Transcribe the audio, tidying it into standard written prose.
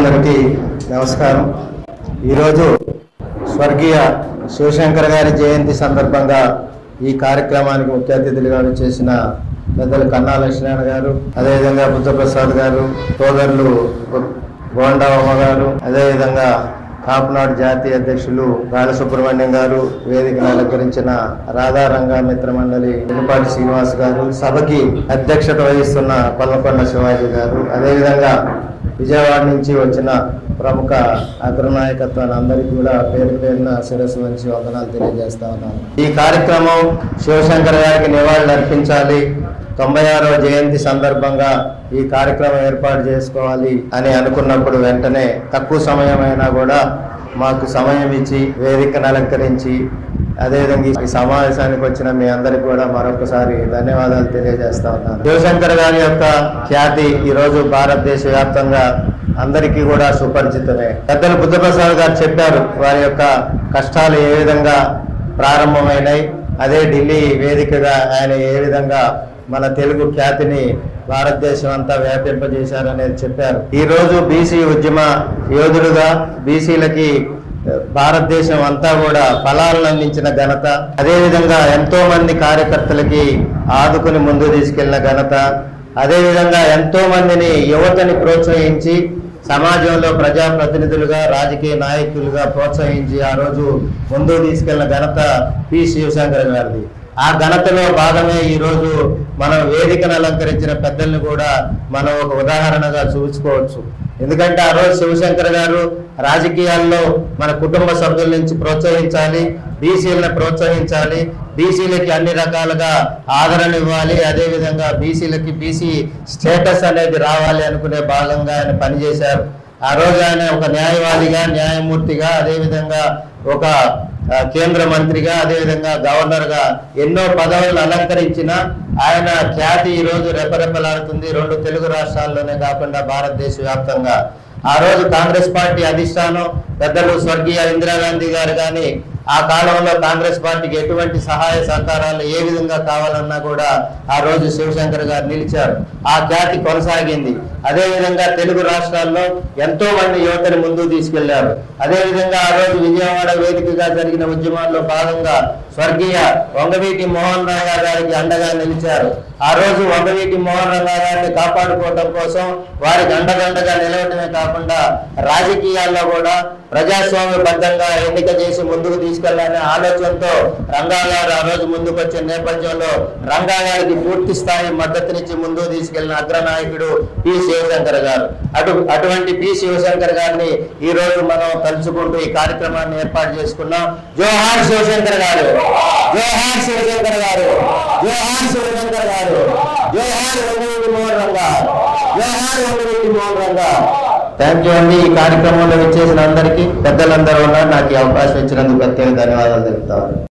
మిత్రులందరికీ నమస్కారం। ఈరోజు స్వర్గీయ శివశంకర్ గారి జయంతి సందర్భంగా ఈ కార్యక్రమానికి ముఖ్య అతిథులుగా చేసిన పెద్దలు కన్నా లక్ష్మణ గారు, అదేవిధంగా బుద్ధప్రసాద్ గారు, సోదరులు గోండమ్మ గారు, అదేవిధంగా కాపునాడు జాతీయ అధ్యక్షులు బాలసుబ్రహ్మణ్యం గారు, వేదికను అలంకరించిన రాధారంగ మిత్ర మండలి వెనుపాటి శ్రీనివాస్ గారు, సభకి అధ్యక్షత వహిస్తున్న కొల్లకొండ శివాజీ గారు, అదేవిధంగా విజయవాడ నుంచి వచ్చిన ప్రముఖ అగ్రనాయకత్వాన్ని అందరికీ కూడా పేరు పేరున శిరస్సు వంచి వందనాలు తెలియజేస్తా ఉన్నాను। ఈ కార్యక్రమం శివశంకర్ గారికి నివాళులు అర్పించాలి, 96వ జయంతి సందర్భంగా ఈ కార్యక్రమం ఏర్పాటు చేసుకోవాలి అని అనుకున్నప్పుడు వెంటనే తక్కువ సమయమైనా కూడా మాకు సమయం ఇచ్చి వేదికను అలంకరించి అదేవిధంగా ఈ సమావేశానికి వచ్చిన మీ అందరికి కూడా మరొకసారి ధన్యవాదాలు తెలియజేస్తా ఉన్నాను। శివశంకర్ గారి యొక్క ఖ్యాతి ఈరోజు భారతదేశ వ్యాప్తంగా అందరికీ కూడా సుపరిచితమే। పెద్దలు బుద్ధప్రసాద్ గారు చెప్పారు వారి యొక్క కష్టాలు ఏ విధంగా ప్రారంభమైనాయి, అదే ఢిల్లీ వేదికగా ఆయన ఏ విధంగా మన తెలుగు ఖ్యాతిని భారతదేశం అంతా వ్యాపింపజేశారనేది చెప్పారు। ఈ రోజు బీసీ ఉద్యమ యోధుడుగా బీసీలకి భారతదేశం అంతా కూడా ఫలాలను అందించిన ఘనత, అదేవిధంగా ఎంతో మంది కార్యకర్తలకి ఆదుకుని ముందు తీసుకెళ్లిన ఘనత, అదేవిధంగా ఎంతో మందిని యువతని ప్రోత్సహించి సమాజంలో ప్రజాప్రతినిధులుగా రాజకీయ నాయకులుగా ప్రోత్సహించి ఆ రోజు ముందుకు తీసుకెళ్లిన ఘనత పి శివశంకర్ గారిది। ఆ ఘనతలో భాగమే ఈరోజు మనం వేదికను అలంకరించిన పెద్దల్ని కూడా మనం ఒక ఉదాహరణగా చూసుకోవచ్చు। ఎందుకంటే ఆ రోజు శివశంకర్ గారు రాజకీయాల్లో మన కుటుంబ సభ్యుల నుంచి ప్రోత్సహించాలి, బీసీలను ప్రోత్సహించాలి, బీసీలకి అన్ని రకాలుగా ఆదరణ ఇవ్వాలి, అదేవిధంగా బీసీలకి బీసీ స్టేటస్ అనేది రావాలి అనుకునే భాగంగా ఆయన పనిచేశారు। ఆ రోజు ఆయన ఒక న్యాయవాదిగా, న్యాయమూర్తిగా, అదేవిధంగా ఒక కేంద్ర మంత్రిగా, అదేవిధంగా గవర్నర్గా ఎన్నో పదవులను అలంకరించిన ఆయన ఖ్యాతి ఈరోజు రెపరెపలాడుతుంది, 2 తెలుగు రాష్ట్రాల్లోనే కాకుండా భారతదేశ వ్యాప్తంగా। ఆ రోజు కాంగ్రెస్ పార్టీ అధిష్టానం పెద్దలు స్వర్గీయ ఇందిరాగాంధీ గారు కానీ ఆ కాలంలో కాంగ్రెస్ పార్టీకి ఎటువంటి సహాయ సహకారాలు ఏ విధంగా కావాలన్నా కూడా ఆ రోజు శివశంకర్ గారు నిలిచారు, ఆ ఖ్యాతి కొనసాగింది। అదేవిధంగా తెలుగు రాష్ట్రాల్లో ఎంతో మంది యువతని ముందుకు తీసుకెళ్లారు। అదేవిధంగా ఆ రోజు విజయవాడ వేదికగా జరిగిన ఉద్యమాల్లో భాగంగా స్వర్గీయ వంగవీటి మోహన్ రంగా గారికి అండగా నిలిచారు। ఆ రోజు వంగవీటి మోహన్ రంగా గారిని కాపాడుకోవడం కోసం వారికి అండదండగా నిలవటమే కాకుండా రాజకీయాల్లో కూడా ప్రజాస్వామ్యబద్ధంగా ఎన్నిక చేసి ముందుకు తీసుకెళ్లాలనే ఆలోచనతో రంగా గారు ఆ రోజు ముందుకు వచ్చే నేపథ్యంలో రంగా గారికి పూర్తి స్థాయి మద్దతునిచ్చి ముందుకు తీసుకెళ్లిన అగ్రనాయకుడు పి శివశంకర్ గారు। అటువంటి పి శివశంకర్ గారిని ఈ రోజు మనం తలుచుకుంటూ ఈ కార్యక్రమాన్ని ఏర్పాటు చేసుకున్నాం। జోహార్ శివశంకర్ గారు, జోహార్ శివశంకర్ గారు, జోహార్ శివశంకర్ గారు, జోహార్ వంగవీటి మోహన్ రంగా, జోహార్ వంగవీటి మోహన్ రంగా। థ్యాంక్ యూ అండి। ఈ కార్యక్రమంలో విచ్చేసిన అందరికీ, పెద్దలందరూ ఉన్నారు, నాకు ఈ అవకాశం ఇచ్చినందుకు ప్రత్యేక ధన్యవాదాలు తెలుపుతాను।